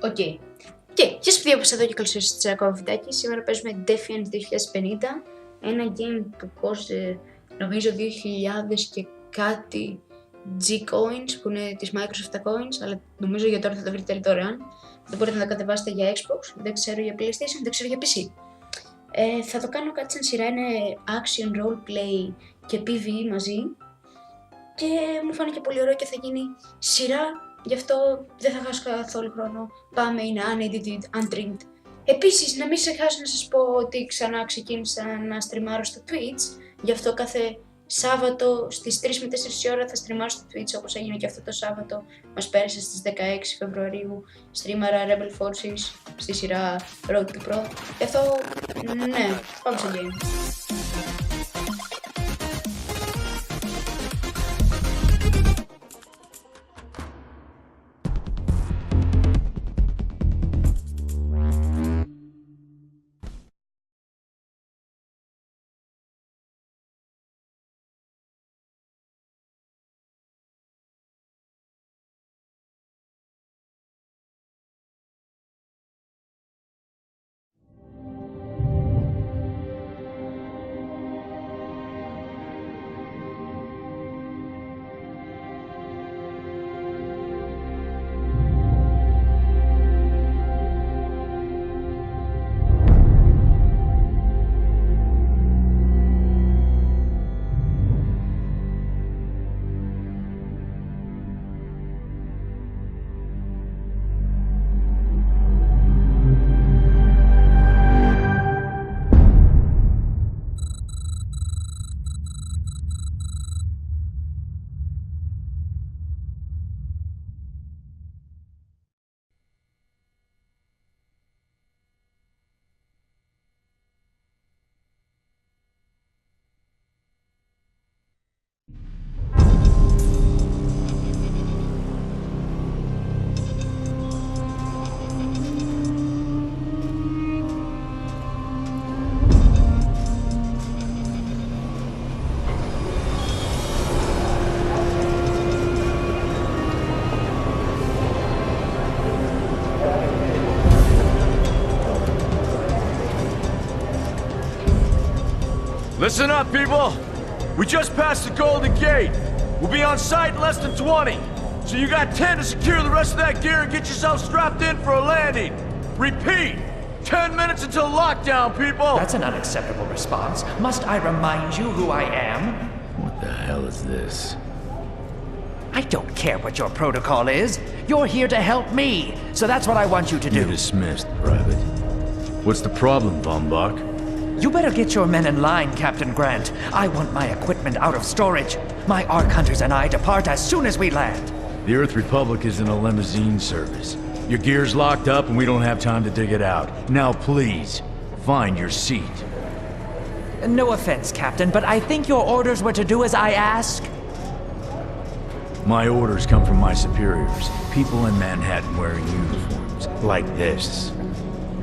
Οκ. Και γεια σας παιδιά, όπως εδώ και καλώς ήρθατε σε ένα ακόμα βιντεάκι. Σήμερα παίζουμε Defiance 2050. Ένα game που κόστησε νομίζω 2.000 και κάτι G-Coins, που είναι της Microsoft Coins, αλλά νομίζω για τώρα θα το βρείτε τέλει δωρεάν. Δεν μπορείτε να το κατεβάσετε για Xbox, δεν ξέρω για PlayStation, δεν ξέρω για PC. Θα το κάνω κάτι σαν σειρά, είναι action, roleplay και PvE μαζί. Και μου φάνηκε πολύ ωραίο και θα γίνει σειρά, γι' αυτό δεν θα χάσω καθόλου χρόνο. Πάμε, είναι unedited, untrimmed. Επίσης, να μην ξεχάσω να σας πω ότι ξανά ξεκίνησα να στριμάρω στο Twitch, γι' αυτό κάθε Σάββατο στις 3 με 4 η ώρα θα στριμάρω στο Twitch, όπως έγινε και αυτό το Σάββατο. Μας πέρασε στις 16 Φεβρουαρίου, στρίμαρα Rebel Forces στη σειρά Road to Pro. Γι' αυτό, ναι, πάμε στο game. Listen up, people! We just passed the Golden Gate. We'll be on site in less than 20. So you got 10 to secure the rest of that gear and get yourself strapped in for a landing. Repeat, 10 minutes until lockdown, people! That's an unacceptable response. Must I remind you who I am? What the hell is this? I don't care what your protocol is. You're here to help me, so that's what I want you to do. You're dismissed, Private. What's the problem, Von Bach? You better get your men in line, Captain Grant. I want my equipment out of storage. My Ark Hunters and I depart as soon as we land. The Earth Republic is in a limousine service. Your gear's locked up and we don't have time to dig it out. Now please, find your seat. No offense, Captain, but I think your orders were to do as I ask. My orders come from my superiors. People in Manhattan wearing uniforms, like this.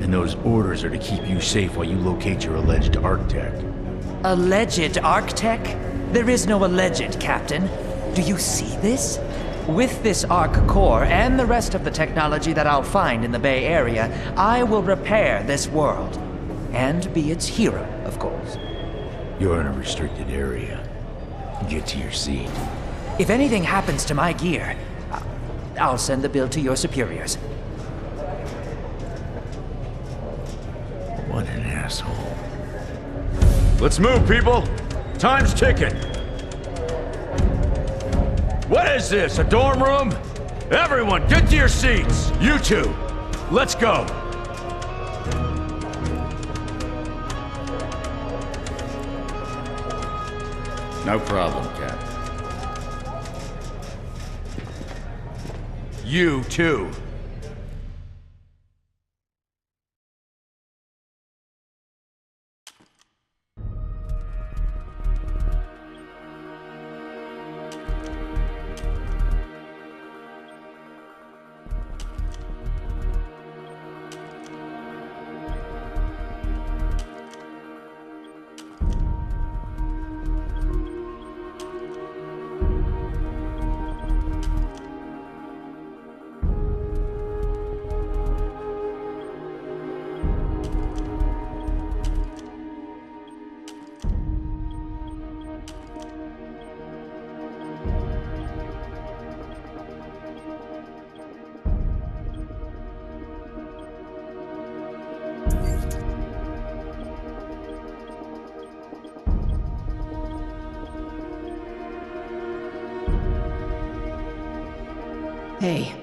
And those orders are to keep you safe while you locate your alleged Arctech. Alleged Arctech? There is no alleged, Captain. Do you see this? With this Ark core and the rest of the technology that I'll find in the Bay Area, I will repair this world. And be its hero, of course. You're in a restricted area. Get to your seat. If anything happens to my gear, I'll send the bill to your superiors. What an asshole. Let's move, people! Time's ticking! What is this, a dorm room? Everyone, get to your seats! You two, let's go! No problem, Cap. You too. Hey.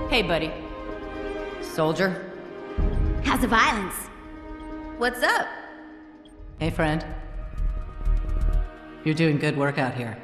Hey, buddy. Soldier? How's the violence? What's up? Hey, friend. You're doing good work out here.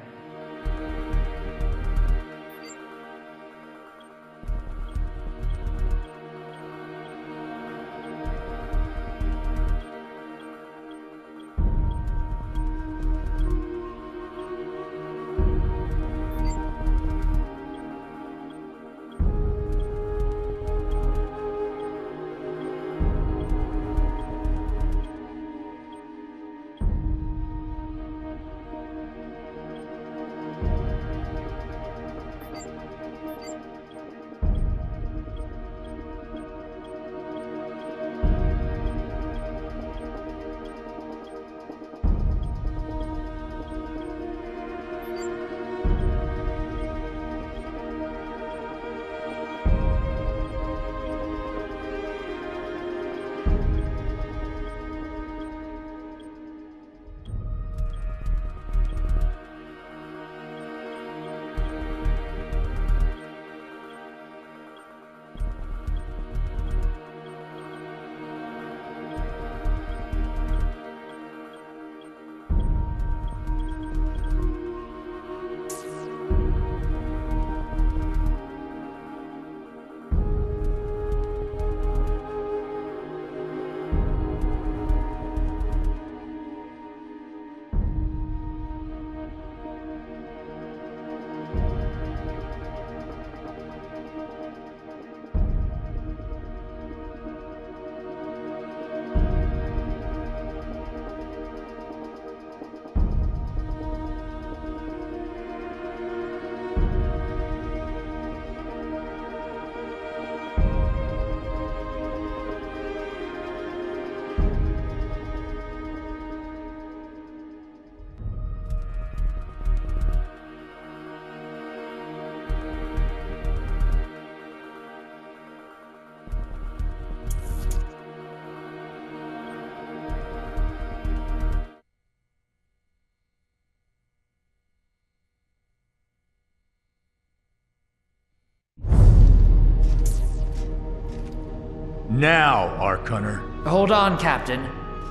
Now, Arcunner. Hold on, Captain.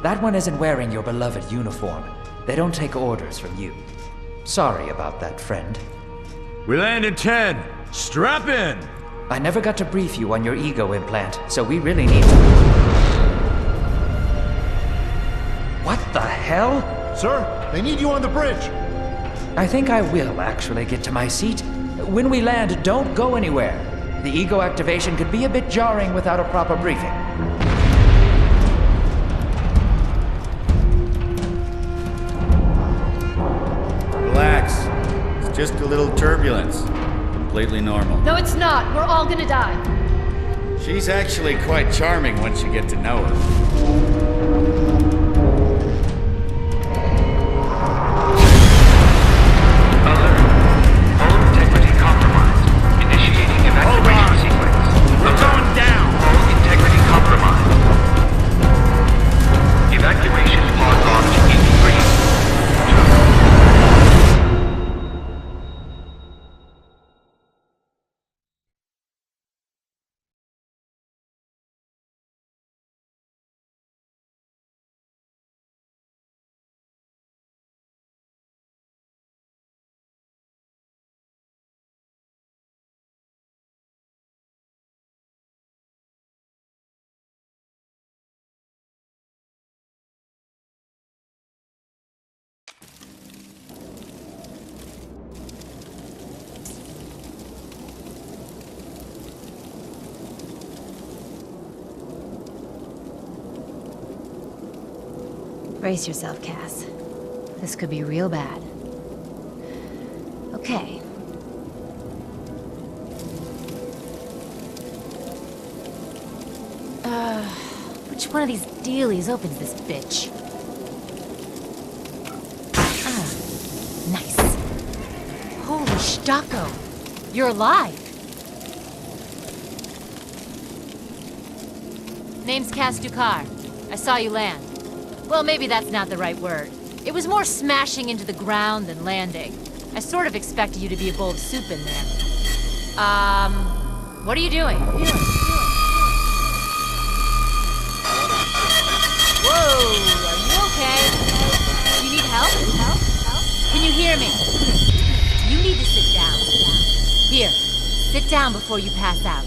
That one isn't wearing your beloved uniform. They don't take orders from you. Sorry about that, friend. We land in 10. Strap in! I never got to brief you on your ego implant, so we really need to... What the hell? Sir, they need you on the bridge. I think I will actually get to my seat. When we land, don't go anywhere. The ego activation could be a bit jarring without a proper briefing. Relax. It's just a little turbulence. Completely normal. No, it's not. We're all gonna die. She's actually quite charming once you get to know her. Brace yourself, Cass. This could be real bad. Okay. Which one of these dealies opens this bitch? Nice. Holy Stocko! You're alive! Name's Cass Dukar. I saw you land. Well, maybe that's not the right word. It was more smashing into the ground than landing. I sort of expected you to be a bowl of soup in there. What are you doing? Whoa, are you okay? You need help? Can you hear me? You need to sit down. Here, sit down before you pass out.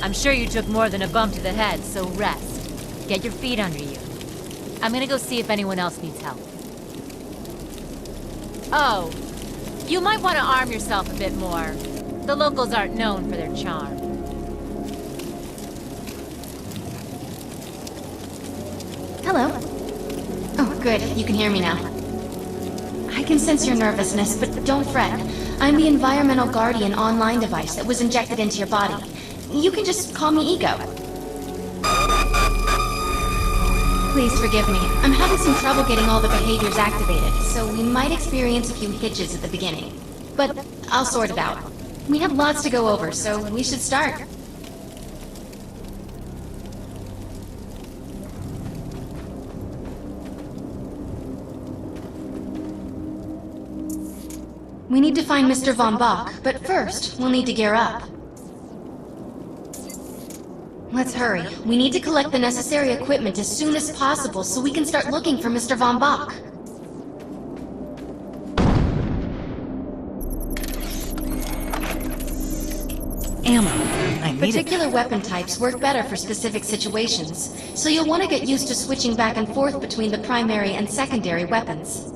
I'm sure you took more than a bump to the head, so rest. Get your feet under you. I'm gonna go see if anyone else needs help. Oh, you might want to arm yourself a bit more. The locals aren't known for their charm. Hello. Oh, good. You can hear me now. I can sense your nervousness, but don't fret. I'm the environmental guardian online device that was injected into your body. You can just call me Ego. Please forgive me. I'm having some trouble getting all the behaviors activated, so we might experience a few hitches at the beginning. But I'll sort it out. We have lots to go over, so we should start. We need to find Mr. Von Bach, but first, we'll need to gear up. Let's hurry. We need to collect the necessary equipment as soon as possible so we can start looking for Mr. Von Bach. Ammo. I need it. Particular weapon types work better for specific situations, so you'll want to get used to switching back and forth between the primary and secondary weapons.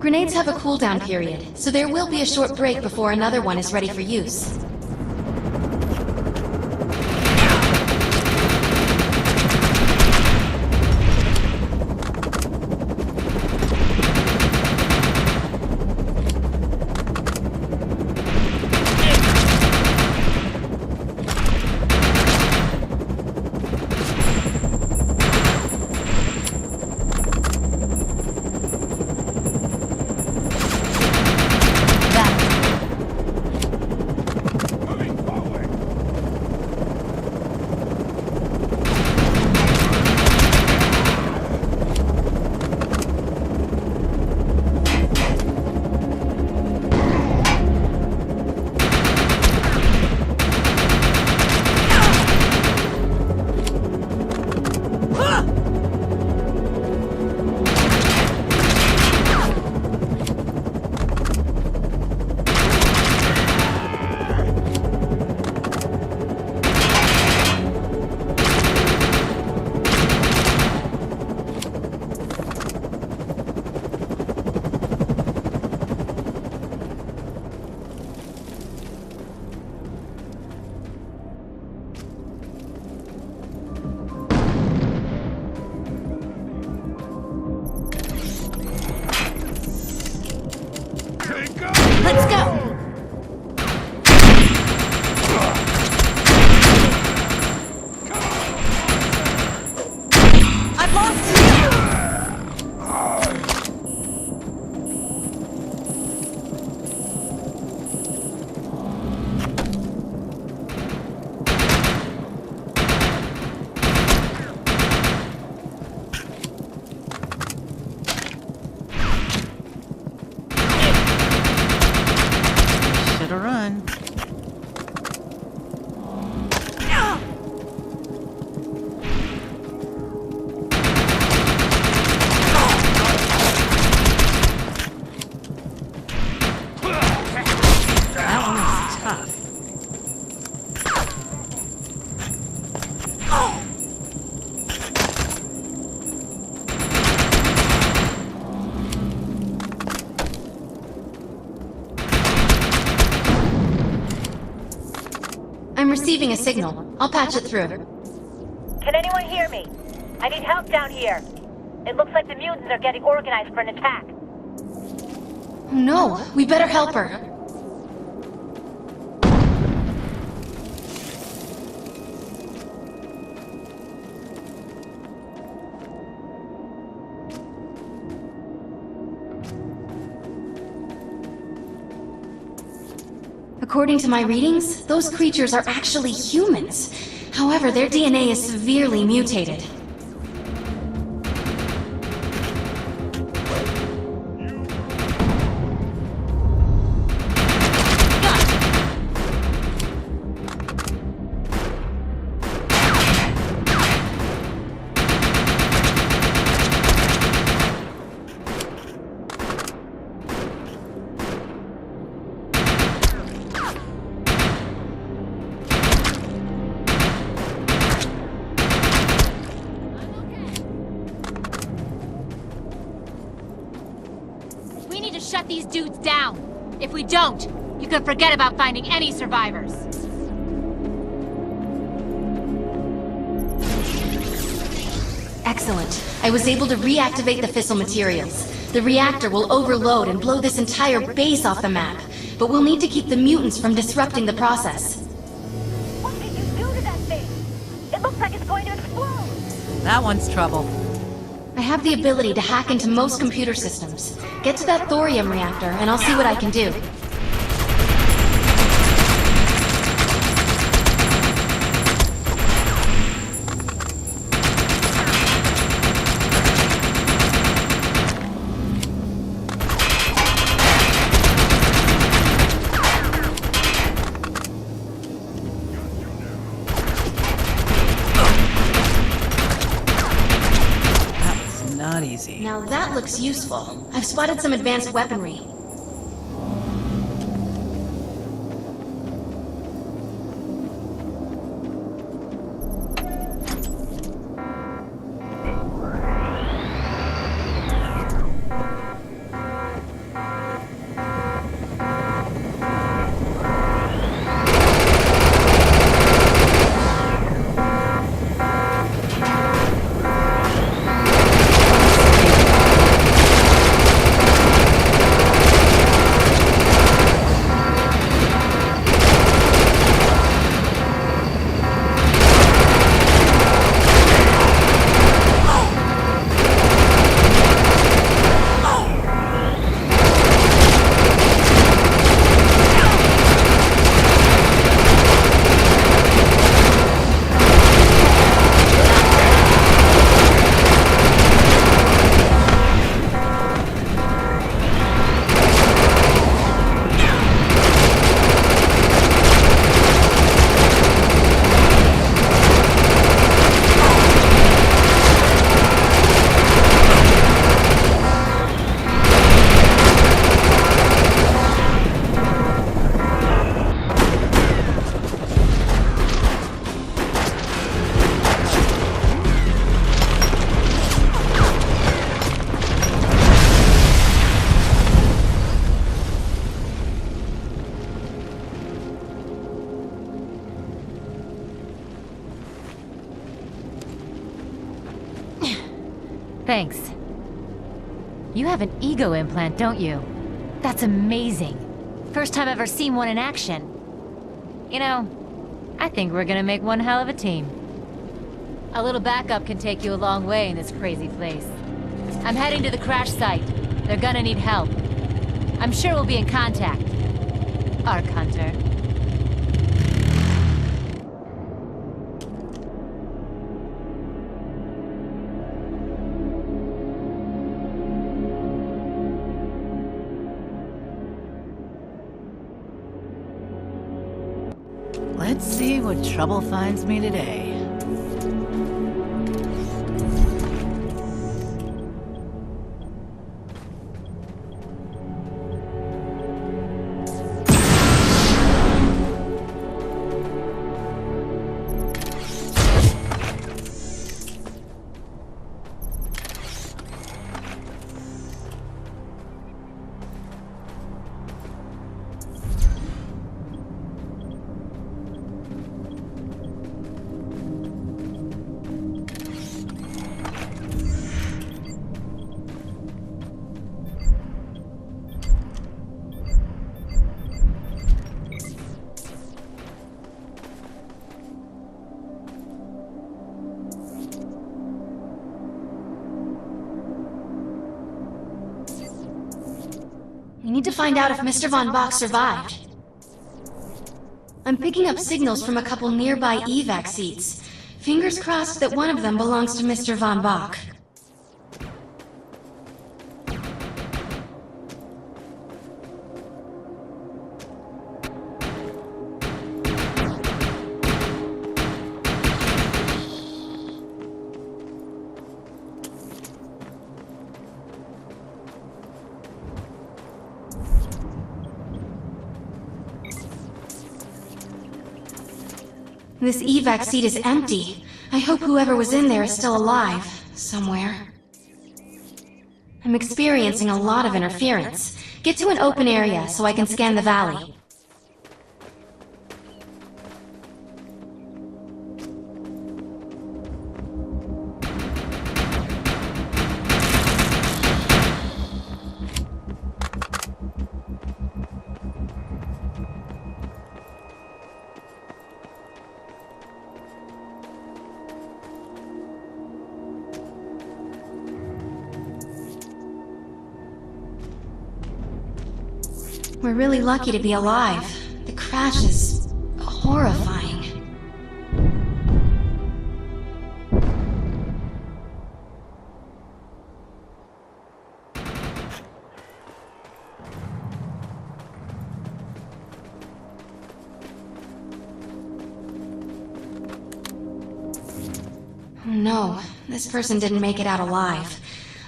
Grenades have a cooldown period, so there will be a short break before another one is ready for use. receiving a signal. I'll patch it through. Can anyone hear me? I need help down here. It looks like the mutants are getting organized for an attack. Oh no, we better help her. According to my readings, those creatures are actually humans. However, their DNA is severely mutated. Shut these dudes down. If we don't, you can forget about finding any survivors. Excellent. I was able to reactivate the fissile materials. The reactor will overload and blow this entire base off the map, but we'll need to keep the mutants from disrupting the process. What did you do to that thing? It looks like it's going to explode. That one's trouble. I have the ability to hack into most computer systems. Get to that thorium reactor, and I'll see what I can do. Not easy. Now that looks useful. I've spotted some advanced weaponry. Thanks. You have an ego implant, don't you? That's amazing. First time I've ever seen one in action. You know, I think we're gonna make one hell of a team. A little backup can take you a long way in this crazy place. I'm heading to the crash site. They're gonna need help. I'm sure we'll be in contact. Arc Hunter. Let's see what trouble finds me today. We need to find out if Mr. Von Bach survived. I'm picking up signals from a couple nearby evac seats. Fingers crossed that one of them belongs to Mr. Von Bach. This evac seat is empty. I hope whoever was in there is still alive, somewhere. I'm experiencing a lot of interference. Get to an open area so I can scan the valley. We're really lucky to be alive. The crash is horrifying. Oh no, this person didn't make it out alive.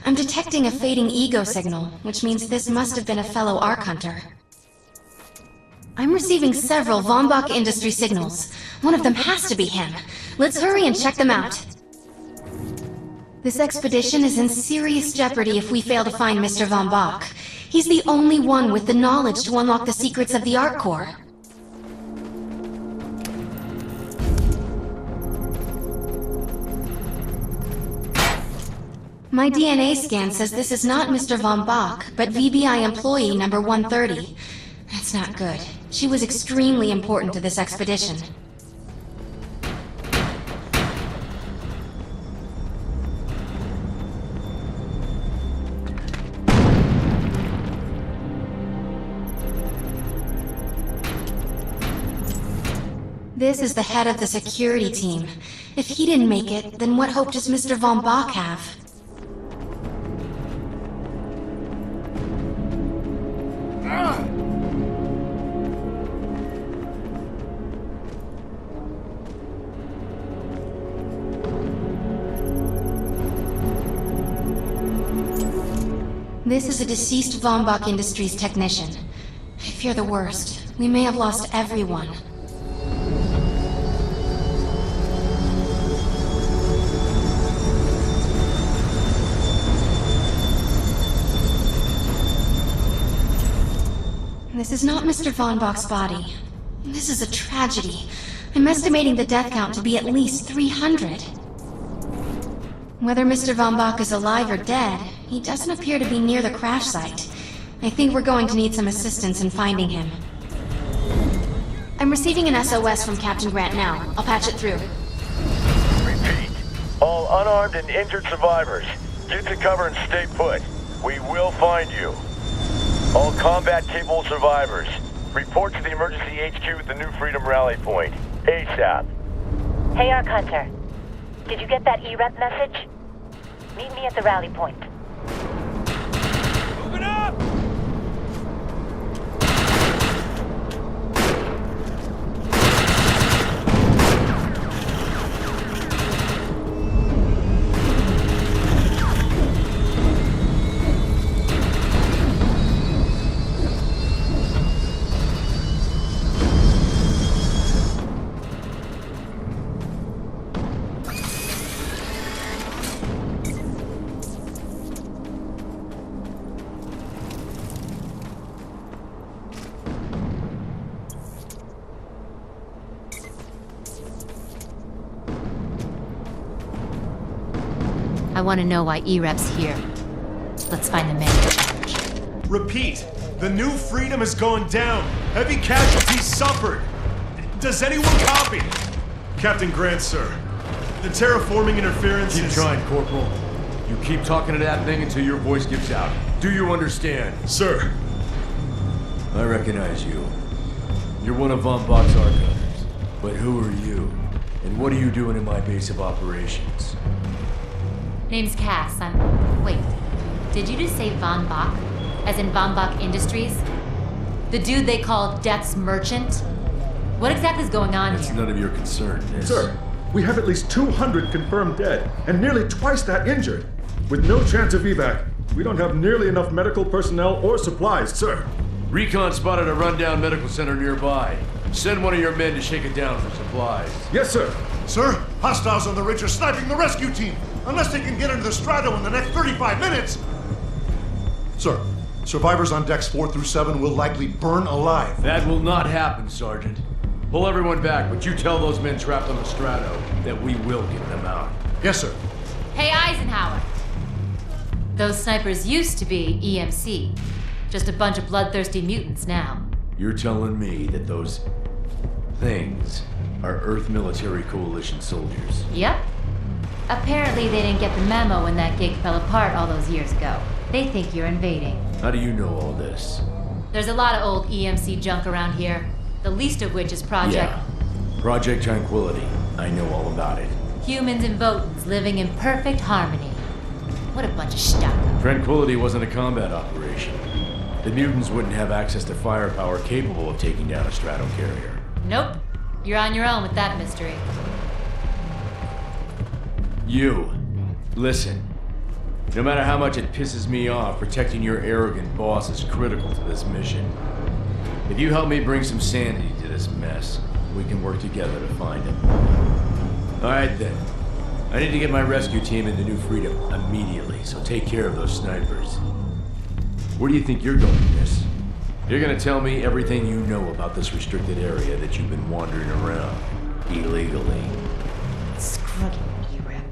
I'm detecting a fading ego signal, which means this must have been a fellow Ark Hunter. I'm receiving several Von Bach Industry signals. One of them has to be him. Let's hurry and check them out. This expedition is in serious jeopardy if we fail to find Mr. Von Bach. He's the only one with the knowledge to unlock the secrets of the Ark Core. My DNA scan says this is not Mr. Von Bach, but VBI employee number 130. That's not good. She was extremely important to this expedition. This is the head of the security team. If he didn't make it, then what hope does Mr. Von Bach have? This is a deceased Von Bach Industries technician. I fear the worst. We may have lost everyone. This is not Mr. Von Bach's body. This is a tragedy. I'm estimating the death count to be at least 300. Whether Mr. Von Bach is alive or dead, he doesn't appear to be near the crash site. I think we're going to need some assistance in finding him. I'm receiving an SOS from Captain Grant now. I'll patch it through. Repeat. All unarmed and injured survivors, get to cover and stay put. We will find you. All combat-capable survivors, report to the emergency HQ at the New Freedom Rally Point. ASAP. Hey, Ark Hunter. Did you get that E-Rep message? Meet me at the rally point. Move it up! I want to know why E-Rep's here. Let's find the man in charge. Repeat. The New Freedom is going down. Heavy casualties suffered. Does anyone copy? Captain Grant, sir. The terraforming interference Keep is... trying, Corporal. You keep talking to that thing until your voice gives out. Do you understand? Sir, I recognize you. You're one of Von Bach's archives. But who are you? And what are you doing in my base of operations? Name's Cass. Wait. Did you just say Von Bach? As in Von Bach Industries? The dude they call Death's Merchant? What exactly is going on It's here? none of your concern, Miss. Sir, we have at least 200 confirmed dead, and nearly twice that injured. With no chance of evac, we don't have nearly enough medical personnel or supplies, sir. Recon spotted a rundown medical center nearby. Send one of your men to shake it down for supplies. Yes, sir. Sir, hostiles on the ridge are sniping the rescue team. Unless they can get into the Strato in the next 35 minutes. Sir, survivors on decks 4 through 7 will likely burn alive. That will not happen, Sergeant. Pull everyone back, but you tell those men trapped on the Strato that we will get them out. Yes, sir. Hey, Eisenhower. Those snipers used to be EMC. Just a bunch of bloodthirsty mutants now. You're telling me that those things are Earth Military Coalition soldiers? Yep. Apparently they didn't get the memo when that gig fell apart all those years ago. They think you're invading. How do you know all this? There's a lot of old EMC junk around here. The least of which is Project... Yeah. Project Tranquility. I know all about it. Humans and Votans living in perfect harmony. What a bunch of stuff. Tranquility wasn't a combat operation. The mutants wouldn't have access to firepower capable of taking down a strato carrier. Nope. You're on your own with that mystery. You. Listen. No matter how much it pisses me off, protecting your arrogant boss is critical to this mission. If you help me bring some sanity to this mess, we can work together to find him. Alright then. I need to get my rescue team into New Freedom immediately, so take care of those snipers. Where do you think you're going, miss? You're gonna tell me everything you know about this restricted area that you've been wandering around illegally. Screw you, E-Rep.